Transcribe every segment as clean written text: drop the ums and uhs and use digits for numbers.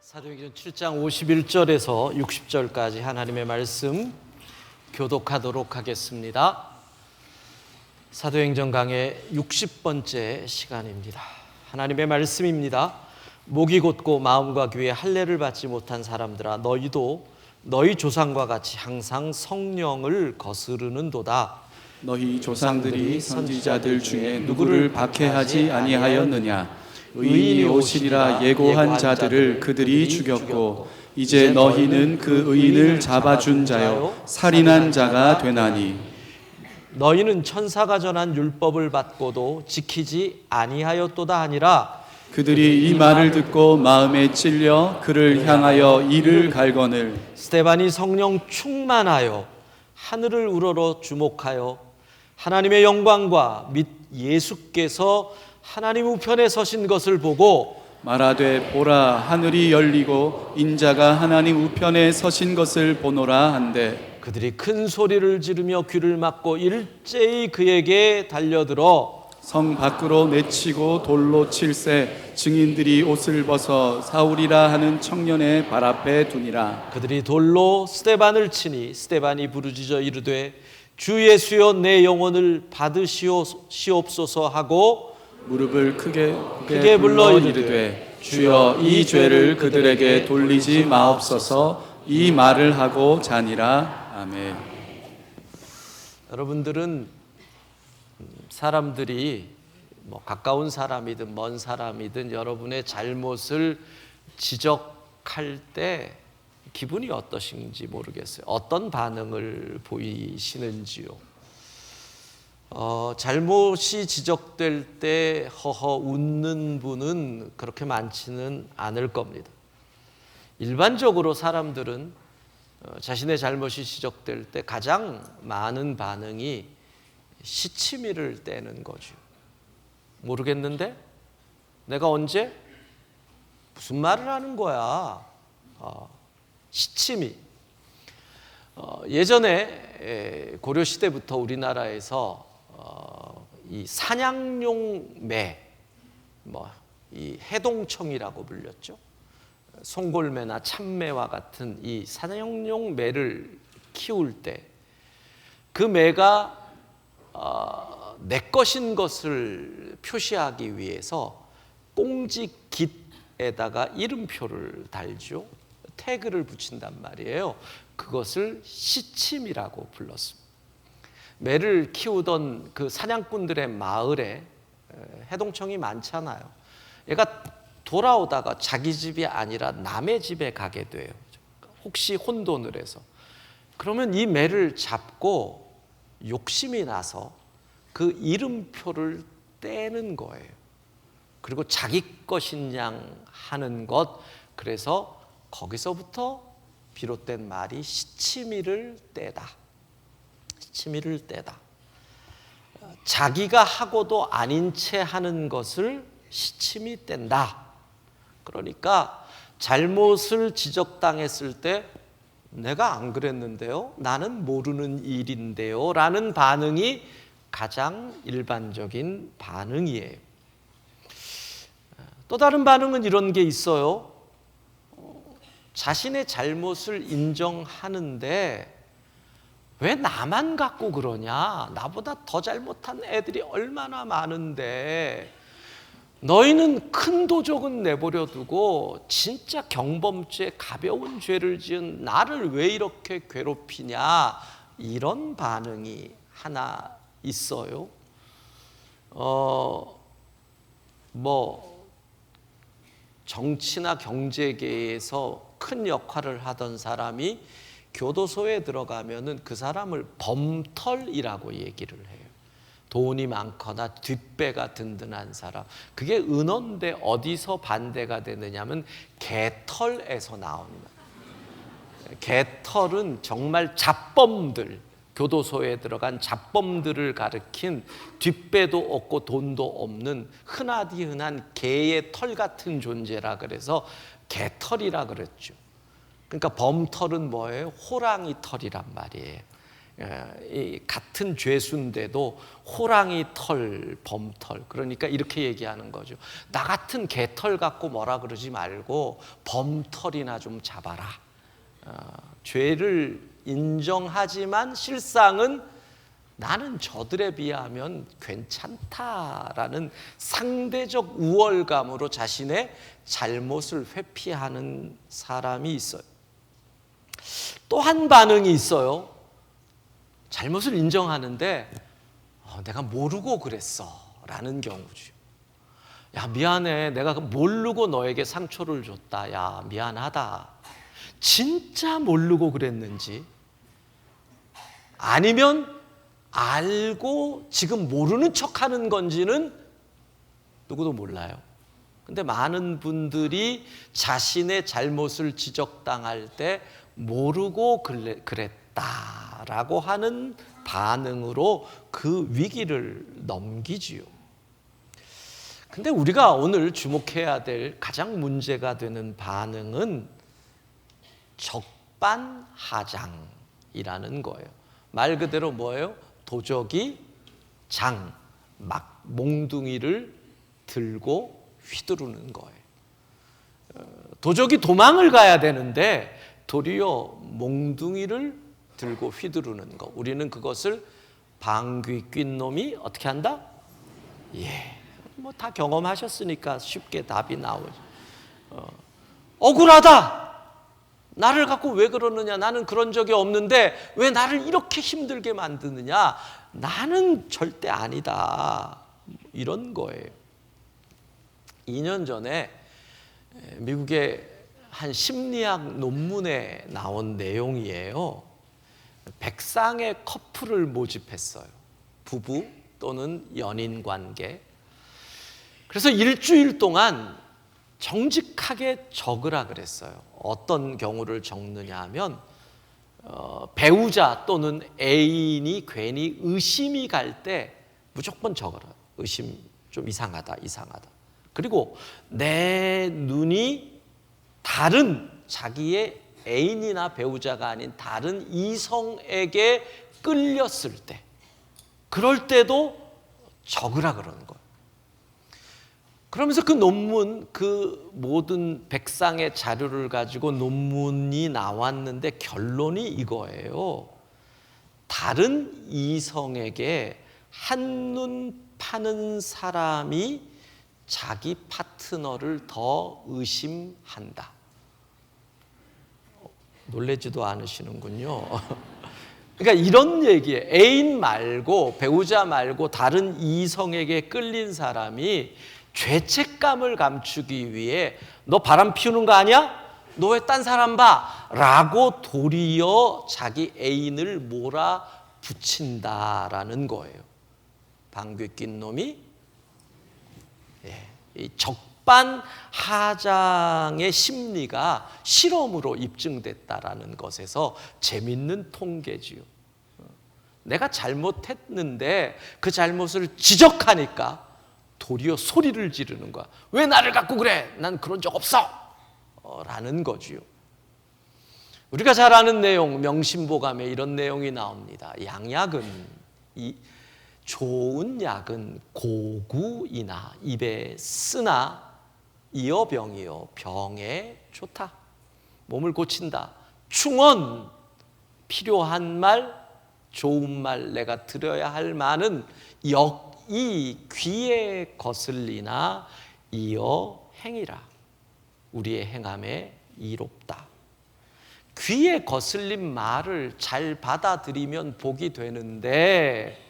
사도행전 7장 51절에서 60절까지 하나님의 말씀 교독하도록 하겠습니다. 사도행전 강의 60번째 시간입니다. 하나님의 말씀입니다. 목이 곧고 마음과 귀에 할례를 받지 못한 사람들아, 너희도 너희 조상과 같이 항상 성령을 거스르는도다. 너희 조상들이 선지자들 중에 누구를 박해하지 아니하였느냐? 의인이 오시리라 예고한 자들을 그들이 죽였고 이제 너희는 그 의인을 잡아준 자요 살인한 자가 되나니, 너희는 천사가 전한 율법을 받고도 지키지 아니하였도다 하니라. 그들이 이 말을 듣고 마음에 찔려 그를 향하여 이를 갈거늘 스데반이 성령 충만하여 하늘을 우러러 주목하여 하나님의 영광과 및 예수께서 하나님 우편에 서신 것을 보고 말하되 보라, 하늘이 열리고 인자가 하나님 우편에 서신 것을 보노라 한데, 그들이 큰 소리를 지르며 귀를 막고 일제히 그에게 달려들어 성 밖으로 내치고 돌로 칠세 증인들이 옷을 벗어 사울이라 하는 청년의 발 앞에 두니라. 그들이 돌로 스데반을 치니 스데반이 부르짖어 이르되 주 예수여 내 영혼을 받으시옵소서 하고 무릎을 크게 불러 불러 이르되 주여 이 죄를 그들에게 돌리지 마옵소서, 이 말을 하고 자니라. 아멘. 여러분들은 사람들이 가까운 사람이든 먼 사람이든 여러분의 잘못을 지적할 때 기분이 어떠신지 모르겠어요. 어떤 반응을 보이시는지요. 잘못이 지적될 때 허허 웃는 분은 그렇게 많지는 않을 겁니다. 일반적으로 사람들은 자신의 잘못이 지적될 때 가장 많은 반응이 시치미를 떼는 거죠. 모르겠는데? 내가 언제? 무슨 말을 하는 거야? 시치미. 예전에 고려시대부터 우리나라에서 이 사냥용 매, 이 해동청이라고 불렸죠. 송골매나 참매와 같은 이 사냥용 매를 키울 때 그 매가 내 것인 것을 표시하기 위해서 꽁지 깃에다가 이름표를 달죠. 태그를 붙인단 말이에요. 그것을 시침이라고 불렀습니다. 매를 키우던 그 사냥꾼들의 마을에 해동청이 많잖아요. 얘가 돌아오다가 자기 집이 아니라 남의 집에 가게 돼요. 혹시 혼돈을 해서. 그러면 이 매를 잡고 욕심이 나서 그 이름표를 떼는 거예요. 그리고 자기 것인 양 하는 것. 그래서 거기서부터 비롯된 말이 시치미를 떼다. 시치미를 떼다. 자기가 하고도 아닌 채 하는 것을 시치미 뗀다. 그러니까 잘못을 지적당했을 때 내가 안 그랬는데요, 나는 모르는 일인데요 라는 반응이 가장 일반적인 반응이에요. 또 다른 반응은 이런 게 있어요. 자신의 잘못을 인정하는데 왜 나만 갖고 그러냐? 나보다 더 잘못한 애들이 얼마나 많은데 너희는 큰 도적은 내버려 두고 진짜 경범죄, 가벼운 죄를 지은 나를 왜 이렇게 괴롭히냐? 이런 반응이 하나 있어요. 정치나 경제계에서 큰 역할을 하던 사람이 교도소에 들어가면은 그 사람을 범털이라고 얘기를 해요. 돈이 많거나 뒷배가 든든한 사람. 그게 은어인데 어디서 반대가 되느냐면 개털에서 나옵니다. 개털은 정말 잡범들, 교도소에 들어간 잡범들을 가리킨 뒷배도 없고 돈도 없는 흔하디 흔한 개의 털 같은 존재라 그래서 개털이라 그랬죠. 그러니까 범털은 뭐예요? 호랑이 털이란 말이에요. 이 같은 죄수인데도 호랑이 털, 범털, 그러니까 이렇게 얘기하는 거죠. 나 같은 개털 갖고 뭐라 그러지 말고 범털이나 좀 잡아라. 죄를 인정하지만 실상은 나는 저들에 비하면 괜찮다라는 상대적 우월감으로 자신의 잘못을 회피하는 사람이 있어요. 또 한 반응이 있어요. 잘못을 인정하는데 내가 모르고 그랬어 라는 경우죠. 야, 미안해, 내가 모르고 너에게 상처를 줬다. 야, 미안하다. 진짜 모르고 그랬는지 아니면 알고 지금 모르는 척하는 건지는 누구도 몰라요. 근데 많은 분들이 자신의 잘못을 지적당할 때 모르고 그랬다라고 하는 반응으로 그 위기를 넘기지요. 근데 우리가 오늘 주목해야 될 가장 문제가 되는 반응은 적반하장이라는 거예요. 말 그대로 뭐예요? 도적이 막 몽둥이를 들고 휘두르는 거예요. 도적이 도망을 가야 되는데 도리어 몽둥이를 들고 휘두르는 거. 우리는 그것을 방귀 낀 놈이 어떻게 한다? 뭐 다 경험하셨으니까 쉽게 답이 나오죠. 억울하다. 나를 갖고 왜 그러느냐? 나는 그런 적이 없는데 왜 나를 이렇게 힘들게 만드느냐? 나는 절대 아니다. 이런 거예요. 2년 전에 미국의 한 심리학 논문에 나온 내용이에요. 백상의 커플을 모집했어요. 부부 또는 연인 관계. 그래서 일주일 동안 정직하게 적으라 그랬어요. 어떤 경우를 적느냐 하면 배우자 또는 애인이 괜히 의심이 갈 때 무조건 적어라. 의심 좀 이상하다. 그리고 내 눈이 다른 자기의 애인이나 배우자가 아닌 다른 이성에게 끌렸을 때, 그럴 때도 적으라 그러는 거예요. 그러면서 그 논문, 그 모든 백상의 자료를 가지고 논문이 나왔는데 결론이 이거예요. 다른 이성에게 한눈 파는 사람이 자기 파트너를 더 의심한다. 놀라지도 않으시는군요. 그러니까 이런 얘기예요. 애인 말고 배우자 말고 다른 이성에게 끌린 사람이 죄책감을 감추기 위해 너 바람 피우는 거 아니야? 너 왜 딴 사람 봐? 라고 도리어 자기 애인을 몰아붙인다라는 거예요. 방귀 낀 놈이 이 적반하장의 심리가 실험으로 입증됐다라는 것에서 재밌는 통계지요. 내가 잘못했는데 그 잘못을 지적하니까 도리어 소리를 지르는 거야. 왜 나를 갖고 그래? 난 그런 적 없어! 라는 거지요. 우리가 잘 아는 내용, 명심보감에 이런 내용이 나옵니다. 양약은, 좋은 약은 고구이나 입에 쓰나 이어병이요 병에 좋다. 몸을 고친다. 충언, 필요한 말, 좋은 말, 내가 들어야 할 말은 이 귀에 거슬리나 이어 행이라. 우리의 행함에 이롭다. 귀에 거슬린 말을 잘 받아들이면 복이 되는데,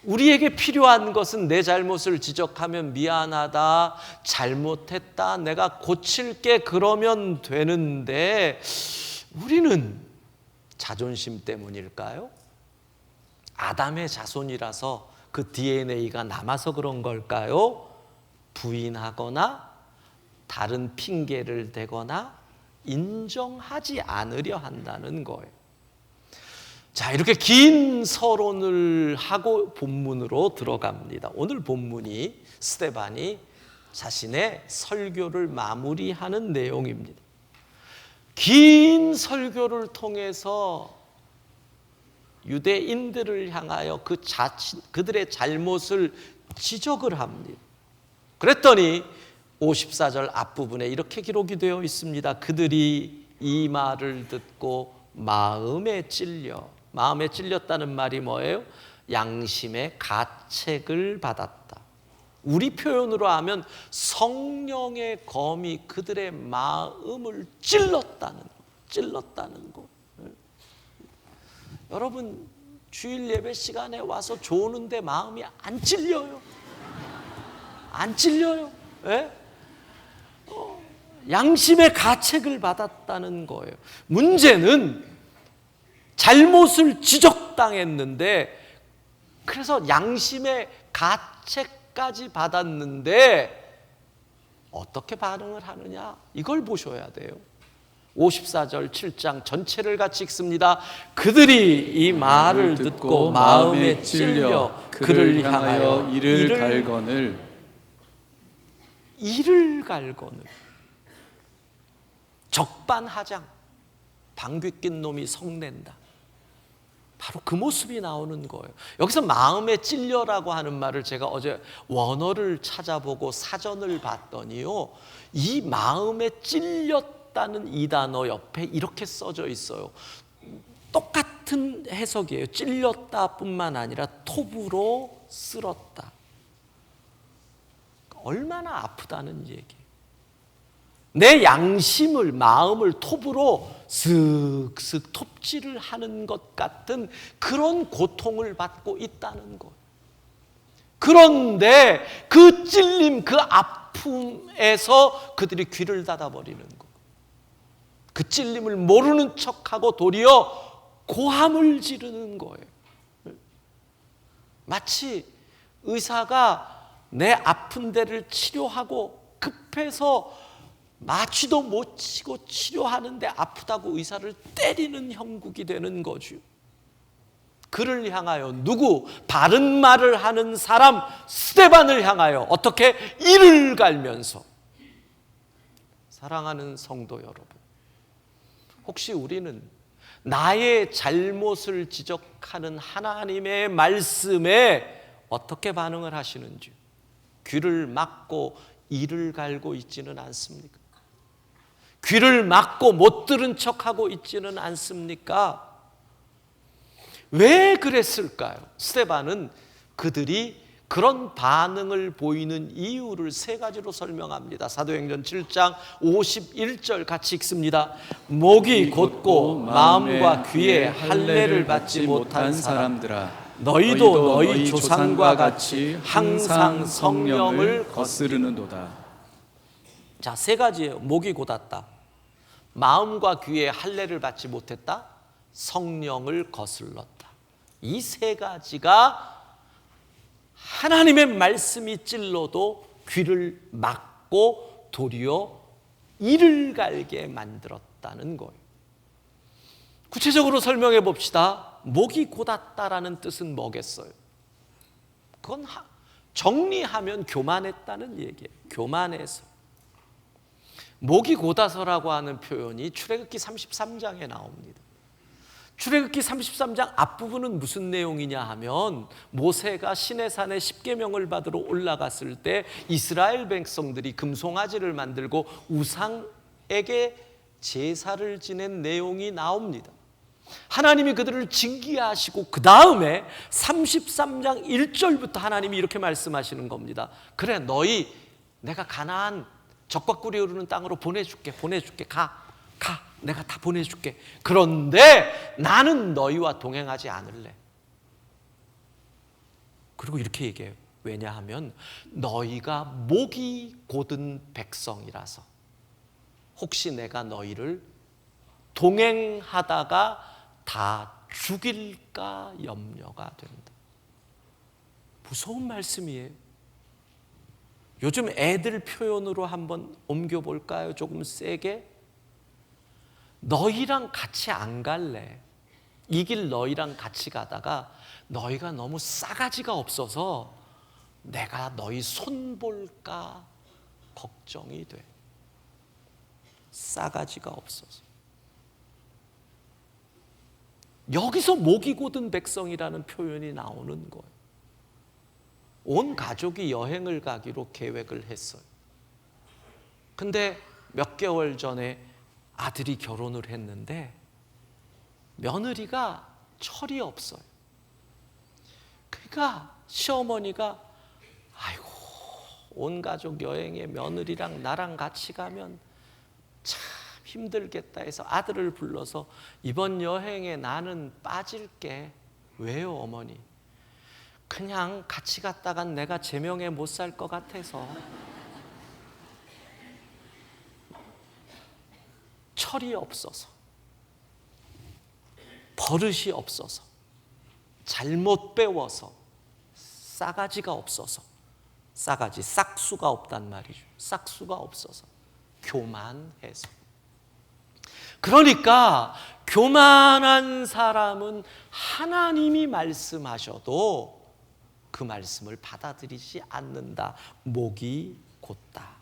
우리에게 필요한 것은 내 잘못을 지적하면 미안하다, 잘못했다, 내가 고칠게 그러면 되는데, 우리는 자존심 때문일까요? 아담의 자손이라서 그 DNA가 남아서 그런 걸까요? 부인하거나 다른 핑계를 대거나 인정하지 않으려 한다는 거예요. 자, 이렇게 긴 서론을 하고 본문으로 들어갑니다. 오늘 본문이 스데반이 자신의 설교를 마무리하는 내용입니다. 긴 설교를 통해서 유대인들을 향하여 그들의 잘못을 지적을 합니다. 그랬더니 54절 앞부분에 이렇게 기록이 되어 있습니다. 그들이 이 말을 듣고 마음에 찔렸다는 말이 뭐예요? 양심의 가책을 받았다. 우리 표현으로 하면 성령의 검이 그들의 마음을 찔렀다는 거. 여러분, 주일 예배 시간에 와서 좋은데 마음이 안 찔려요? 안 찔려요? 예? 양심의 가책을 받았다는 거예요. 문제는 잘못을 지적당했는데, 그래서 양심의 가책까지 받았는데 어떻게 반응을 하느냐, 이걸 보셔야 돼요. 54절 7장 전체를 같이 읽습니다. 그들이 이 말을 듣고 마음에 찔려 그를 향하여 이를 갈거늘 적반하장, 방귀 낀 놈이 성낸다. 바로 그 모습이 나오는 거예요. 여기서 마음에 찔려라고 하는 말을 제가 어제 원어를 찾아보고 사전을 봤더니요, 이 마음에 찔렸다는 이 단어 옆에 이렇게 써져 있어요. 똑같은 해석이에요. 찔렸다 뿐만 아니라 톱으로 쓸었다. 얼마나 아프다는 얘기예요. 내 양심을, 마음을 톱으로 슥슥 톱질을 하는 것 같은 그런 고통을 받고 있다는 것. 그런데 그 찔림, 그 아픔에서 그들이 귀를 닫아버리는 것. 그 찔림을 모르는 척하고 도리어 고함을 지르는 거예요. 마치 의사가 내 아픈 데를 치료하고 급해서 마취도 못 치고 치료하는데 아프다고 의사를 때리는 형국이 되는 거죠. 그를 향하여 누구? 바른 말을 하는 사람 스데반을 향하여 어떻게? 이를 갈면서. 사랑하는 성도 여러분, 혹시 우리는 나의 잘못을 지적하는 하나님의 말씀에 어떻게 반응을 하시는지, 귀를 막고 이를 갈고 있지는 않습니까? 귀를 막고 못 들은 척하고 있지는 않습니까? 왜 그랬을까요? 스데반은 그들이 그런 반응을 보이는 이유를 세 가지로 설명합니다. 사도행전 7장 51절 같이 읽습니다. 목이 곧고 마음과 귀에 할례를 받지 못한 사람들아, 너희도 너희 조상과 같이 항상 성령을 거스르는도다. 자, 세 가지예요. 목이 곧았다, 마음과 귀에 할례를 받지 못했다, 성령을 거슬렀다. 이 세 가지가 하나님의 말씀이 찔러도 귀를 막고 도리어 이를 갈게 만들었다는 거예요. 구체적으로 설명해 봅시다. 목이 곧았다라는 뜻은 뭐겠어요? 그건 정리하면 교만했다는 얘기예요. 교만해서. 목이 곧아서라고 하는 표현이 출애굽기 33장에 나옵니다. 출애굽기 33장 앞부분은 무슨 내용이냐 하면, 모세가 시내산에 십계명을 받으러 올라갔을 때 이스라엘 백성들이 금송아지를 만들고 우상에게 제사를 지낸 내용이 나옵니다. 하나님이 그들을 징계하시고 그 다음에 33장 1절부터 하나님이 이렇게 말씀하시는 겁니다. 그래, 너희 내가 가나안 적과 꿀이 흐르는 땅으로 보내줄게. 가. 내가 다 보내줄게. 그런데 나는 너희와 동행하지 않을래. 그리고 이렇게 얘기해요. 왜냐하면 너희가 목이 곧은 백성이라서 혹시 내가 너희를 동행하다가 다 죽일까 염려가 된다. 무서운 말씀이에요. 요즘 애들 표현으로 한번 옮겨볼까요? 조금 세게. 너희랑 같이 안 갈래. 이 길 너희랑 같이 가다가 너희가 너무 싸가지가 없어서 내가 너희 손 볼까 걱정이 돼. 싸가지가 없어서. 여기서 목이 곧은 백성이라는 표현이 나오는 거예요. 온 가족이 여행을 가기로 계획을 했어요. 근데 몇 개월 전에 아들이 결혼을 했는데 며느리가 철이 없어요. 그러니까 시어머니가 아이고, 온 가족 여행에 며느리랑 나랑 같이 가면 참 힘들겠다 해서 아들을 불러서 이번 여행에 나는 빠질게. 왜요, 어머니? 그냥 같이 갔다간 내가 제명에 못 살 것 같아서. 철이 없어서, 버릇이 없어서, 잘못 배워서, 싸가지가 없어서. 싸가지, 싹수가 없단 말이죠. 싹수가 없어서, 교만해서. 그러니까 교만한 사람은 하나님이 말씀하셔도 그 말씀을 받아들이지 않는다. 목이 곧다.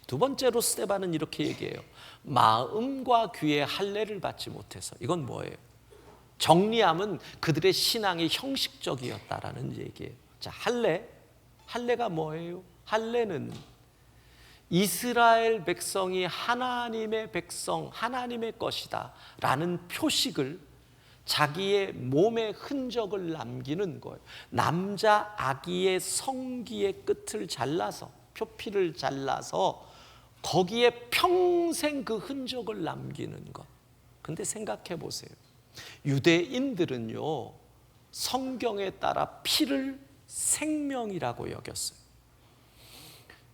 두 번째로 스데반은 이렇게 얘기해요. 마음과 귀에 할례를 받지 못해서. 이건 뭐예요? 정리하면 그들의 신앙이 형식적이었다라는 얘기예요. 자, 할례가 뭐예요? 할례는 이스라엘 백성이 하나님의 백성, 하나님의 것이다 라는 표식을, 자기의 몸의 흔적을 남기는 거예요. 남자 아기의 성기의 끝을 잘라서, 표피를 잘라서 거기에 평생 그 흔적을 남기는 것. 근데 생각해 보세요. 유대인들은요, 성경에 따라 피를 생명이라고 여겼어요.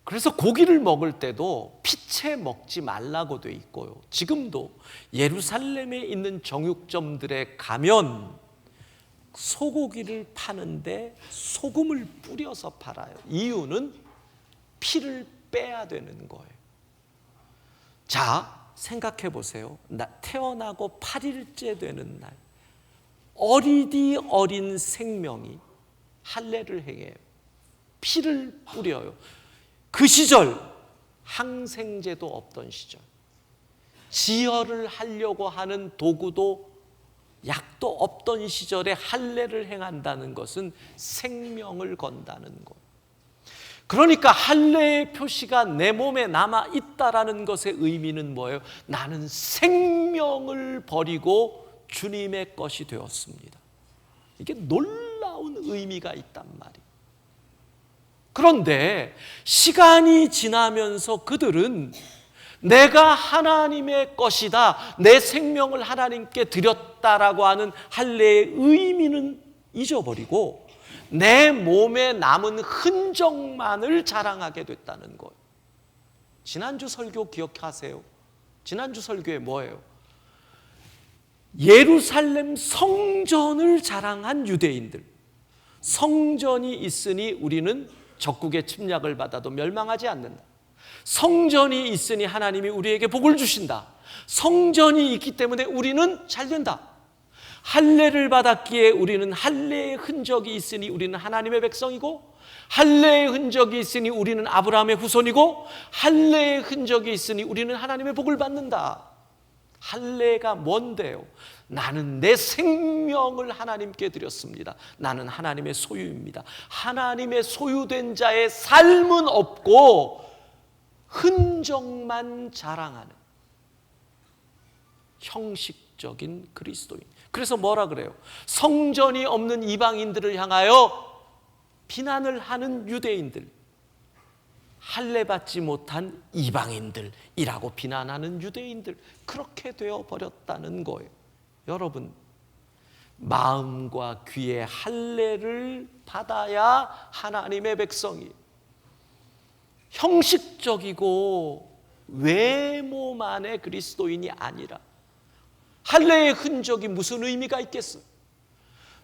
그래서 고기를 먹을 때도 피채 먹지 말라고 돼 있고요. 지금도 예루살렘에 있는 정육점들에 가면 소고기를 파는데 소금을 뿌려서 팔아요. 이유는 피를 빼야 되는 거예요. 자, 생각해 보세요. 태어나고 8일째 되는 날, 어리디 어린 생명이 할례를 행해요. 피를 뿌려요. 그 시절 항생제도 없던 시절, 지혈을 하려고 하는 도구도 약도 없던 시절에 할례를 행한다는 것은 생명을 건다는 것. 그러니까 할례의 표시가 내 몸에 남아 있다라는 것의 의미는 뭐예요? 나는 생명을 버리고 주님의 것이 되었습니다. 이게 놀라운 의미가 있단 말이에요. 그런데 시간이 지나면서 그들은 내가 하나님의 것이다, 내 생명을 하나님께 드렸다라고 하는 할례의 의미는 잊어버리고 내 몸에 남은 흔적만을 자랑하게 됐다는 거예요. 지난주 설교 기억하세요? 지난주 설교에 뭐예요? 예루살렘 성전을 자랑한 유대인들. 성전이 있으니 우리는 적국의 침략을 받아도 멸망하지 않는다. 성전이 있으니 하나님이 우리에게 복을 주신다. 성전이 있기 때문에 우리는 잘 된다. 할례를 받았기에 우리는 할례의 흔적이 있으니 우리는 하나님의 백성이고, 할례의 흔적이 있으니 우리는 아브라함의 후손이고, 할례의 흔적이 있으니 우리는 하나님의 복을 받는다. 할례가 뭔데요? 나는 내 생명을 하나님께 드렸습니다. 나는 하나님의 소유입니다. 하나님의 소유된 자의 삶은 없고 흔적만 자랑하는 형식적인 그리스도인. 그래서 뭐라 그래요? 성전이 없는 이방인들을 향하여 비난을 하는 유대인들, 할례 받지 못한 이방인들이라고 비난하는 유대인들, 그렇게 되어버렸다는 거예요. 여러분, 마음과 귀의 할례를 받아야 하나님의 백성이, 형식적이고 외모만의 그리스도인이 아니라, 할례의 흔적이 무슨 의미가 있겠어요?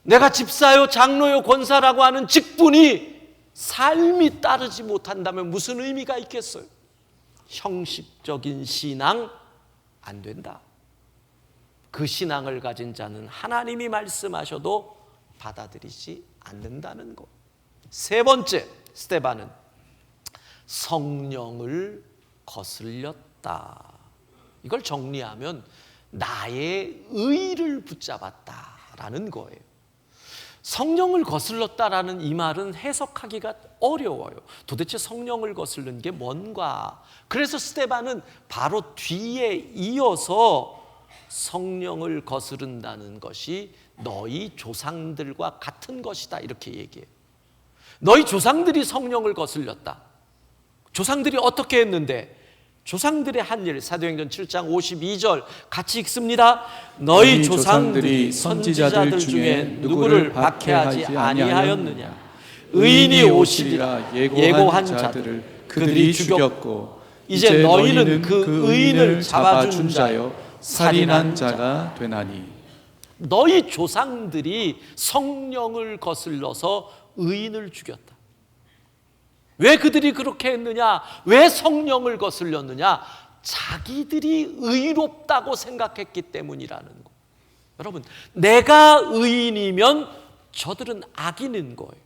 내가 집사요, 장로요, 권사라고 하는 직분이 삶이 따르지 못한다면 무슨 의미가 있겠어요? 형식적인 신앙 안 된다. 그 신앙을 가진 자는 하나님이 말씀하셔도 받아들이지 않는다는 것. 세 번째, 스데반은 성령을 거슬렸다. 이걸 정리하면 나의 의를 붙잡았다라는 거예요. 성령을 거슬렀다라는 이 말은 해석하기가 어려워요. 도대체 성령을 거슬른 게 뭔가? 그래서 스데반은 바로 뒤에 이어서 성령을 거스른다는 것이 너희 조상들과 같은 것이다 이렇게 얘기해요. 너희 조상들이 성령을 거슬렸다. 조상들이 어떻게 했는데? 조상들의 한 일, 사도행전 7장 52절 같이 읽습니다. 너희 조상들이 선지자들 중에 누구를 박해하지 아니하였느냐? 의인이 오시리라 예고한 자들을 그들이 죽였고 이제 너희는 그 의인을 잡아준 자요 살인한 자가 되나니. 너희 조상들이 성령을 거슬러서 의인을 죽였다. 왜 그들이 그렇게 했느냐? 왜 성령을 거슬렸느냐? 자기들이 의롭다고 생각했기 때문이라는 거. 여러분, 내가 의인이면 저들은 악인인 거예요.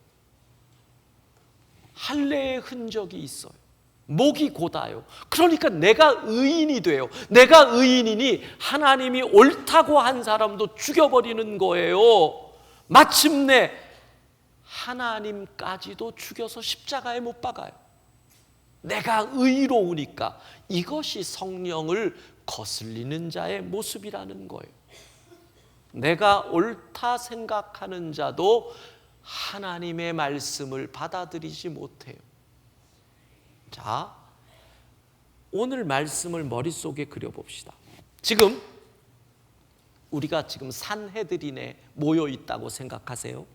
할례의 흔적이 있어요. 목이 곧아요. 그러니까 내가 의인이 돼요. 내가 의인이니 하나님이 옳다고 한 사람도 죽여버리는 거예요. 마침내 하나님까지도 죽여서 십자가에 못 박아요. 내가 의로우니까. 이것이 성령을 거슬리는 자의 모습이라는 거예요. 내가 옳다 생각하는 자도 하나님의 말씀을 받아들이지 못해요. 자, 오늘 말씀을 머릿속에 그려봅시다. 지금 우리가 지금 산헤드린에 모여 있다고 생각하세요.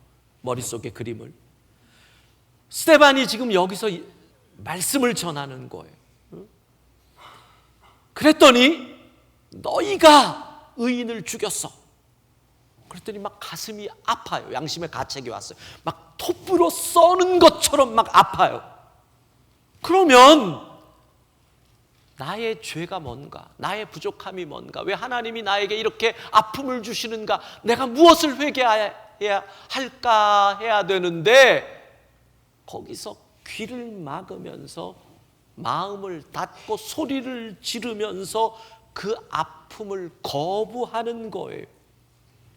머릿속에 그림을. 스데반이 지금 여기서 말씀을 전하는 거예요. 그랬더니 너희가 의인을 죽였어. 그랬더니 막 가슴이 아파요. 양심의 가책이 왔어요. 막 톱으로 써는 것처럼 막 아파요. 그러면 나의 죄가 뭔가? 나의 부족함이 뭔가? 왜 하나님이 나에게 이렇게 아픔을 주시는가? 내가 무엇을 회개해야 할까 해야 되는데 거기서 귀를 막으면서 마음을 닫고 소리를 지르면서 그 아픔을 거부하는 거예요.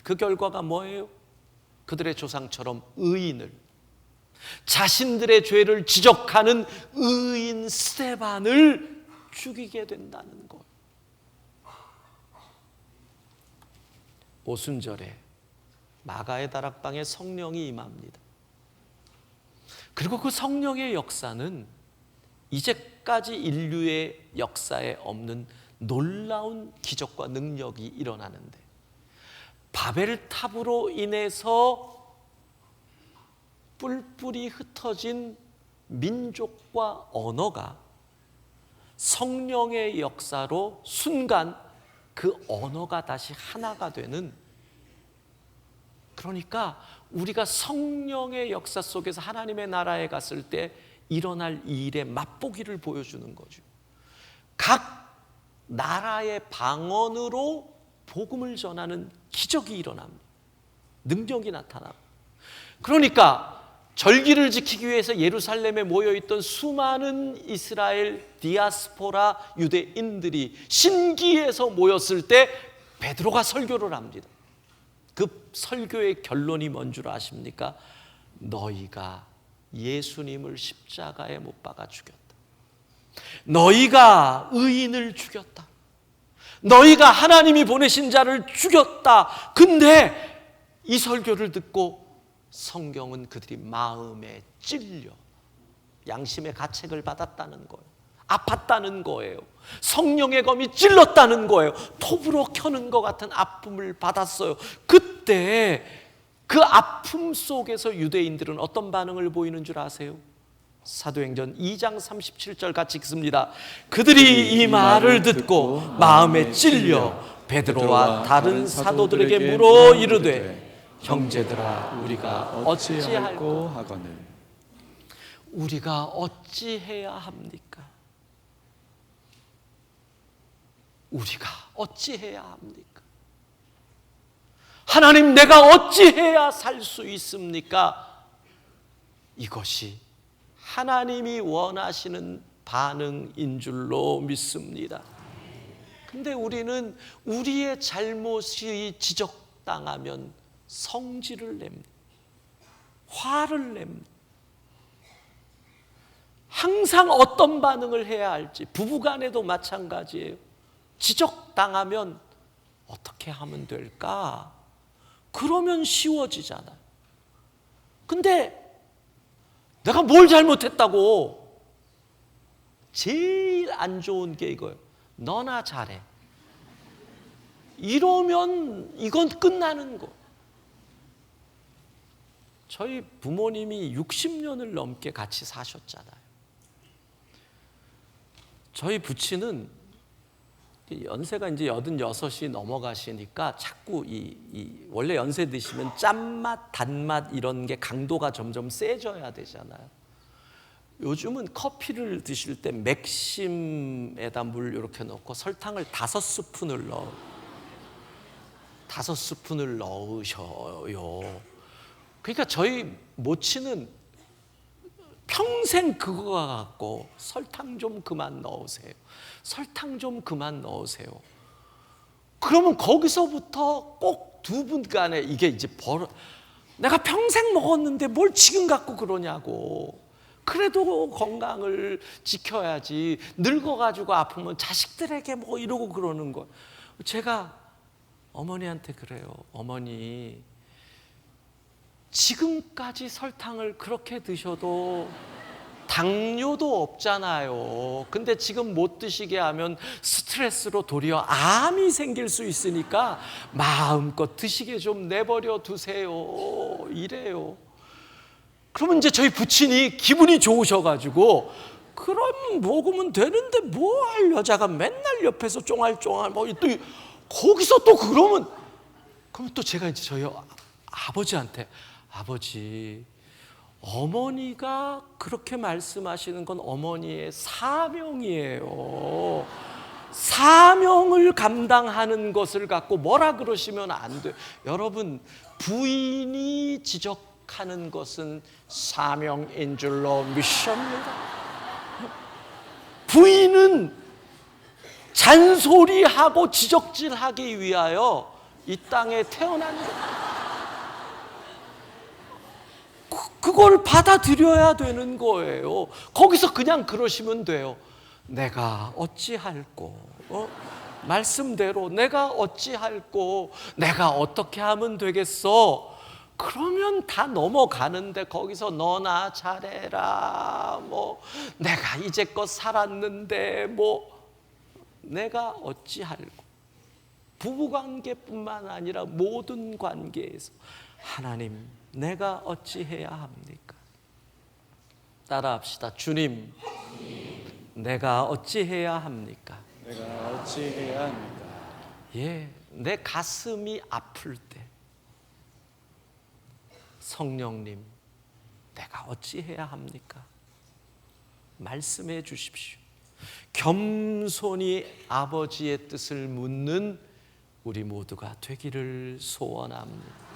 그 결과가 뭐예요? 그들의 조상처럼 의인을, 자신들의 죄를 지적하는 의인 스데반을 죽이게 된다는 거예요. 오순절에 마가의 다락방에 성령이 임합니다. 그리고 그 성령의 역사는 이제까지 인류의 역사에 없는 놀라운 기적과 능력이 일어나는데, 바벨탑으로 인해서 뿔뿔이 흩어진 민족과 언어가 성령의 역사로 순간 그 언어가 다시 하나가 되는, 그러니까 우리가 성령의 역사 속에서 하나님의 나라에 갔을 때 일어날 이 일의 맛보기를 보여주는 거죠. 각 나라의 방언으로 복음을 전하는 기적이 일어납니다. 능력이 나타납니다. 그러니까 절기를 지키기 위해서 예루살렘에 모여있던 수많은 이스라엘 디아스포라 유대인들이 신기에서 모였을 때 베드로가 설교를 합니다. 그 설교의 결론이 뭔 줄 아십니까? 너희가 예수님을 십자가에 못 박아 죽였다. 너희가 의인을 죽였다. 너희가 하나님이 보내신 자를 죽였다. 근데 이 설교를 듣고 성경은 그들이 마음에 찔려 양심의 가책을 받았다는 거예요. 아팠다는 거예요. 성령의 검이 찔렀다는 거예요. 톱으로 켜는 것 같은 아픔을 받았어요. 그때 그 아픔 속에서 유대인들은 어떤 반응을 보이는 줄 아세요? 사도행전 2장 37절 같이 읽습니다. 그들이 이 말을 듣고 마음에 찔려 베드로와 다른 사도들에게 물어 이르되 형제들아 우리가 어찌할꼬 하거늘. 우리가 어찌해야 합니까? 우리가 어찌해야 합니까? 하나님, 내가 어찌해야 살 수 있습니까? 이것이 하나님이 원하시는 반응인 줄로 믿습니다. 근데 우리는 우리의 잘못이 지적당하면 성질을 냅니다. 화를 냅니다. 항상 어떤 반응을 해야 할지, 부부간에도 마찬가지예요. 지적당하면 어떻게 하면 될까? 그러면 쉬워지잖아요. 근데 내가 뭘 잘못했다고? 제일 안 좋은 게 이거예요. 너나 잘해. 이러면 이건 끝나는 거. 저희 부모님이 60년을 넘게 같이 사셨잖아요. 저희 부친은 연세가 이제 86이 넘어가시니까 자꾸 원래 연세 드시면 짠맛, 단맛 이런 게 강도가 점점 세져야 되잖아요. 요즘은 커피를 드실 때 맥심에다 물 이렇게 넣고 설탕을 5스푼을 넣으셔요. 그러니까 저희 모친은 평생 그거 갖고 설탕 좀 그만 넣으세요. 설탕 좀 그만 넣으세요. 그러면 거기서부터 꼭 두 분 간에 이게 이제 내가 평생 먹었는데 뭘 지금 갖고 그러냐고. 그래도 건강을 지켜야지. 늙어가지고 아프면 자식들에게 뭐 이러고 그러는 거. 제가 어머니한테 그래요. 어머니, 지금까지 설탕을 그렇게 드셔도 당뇨도 없잖아요. 근데 지금 못 드시게 하면 스트레스로 도리어 암이 생길 수 있으니까 마음껏 드시게 좀 내버려 두세요. 이래요. 그러면 이제 저희 부친이 기분이 좋으셔가지고, 그럼 먹으면 되는데 뭘 여자가 맨날 옆에서 쫑알쫑알 뭐 또 거기서 또 그러면 또 제가 이제 저희 아버지한테, 아버지, 어머니가 그렇게 말씀하시는 건 어머니의 사명이에요. 사명을 감당하는 것을 갖고 뭐라 그러시면 안 돼요. 여러분, 부인이 지적하는 것은 사명인 줄로 믿습니다. 부인은 잔소리하고 지적질하기 위하여 이 땅에 태어난 거예요. 그걸 받아들여야 되는 거예요. 거기서 그냥 그러시면 돼요. 내가 어찌할꼬, 말씀대로 내가 어찌할꼬, 내가 어떻게 하면 되겠어. 그러면 다 넘어가는데 거기서 너나 잘해라, 뭐 내가 이제껏 살았는데 뭐 내가 어찌할꼬. 부부관계뿐만 아니라 모든 관계에서 하나님, 내가 어찌해야 합니까? 따라합시다. 주님, 내가 어찌해야 합니까? 내가 어찌해야 합니까? 예, 내 가슴이 아플 때 성령님, 내가 어찌해야 합니까? 말씀해 주십시오. 겸손히 아버지의 뜻을 묻는 우리 모두가 되기를 소원합니다.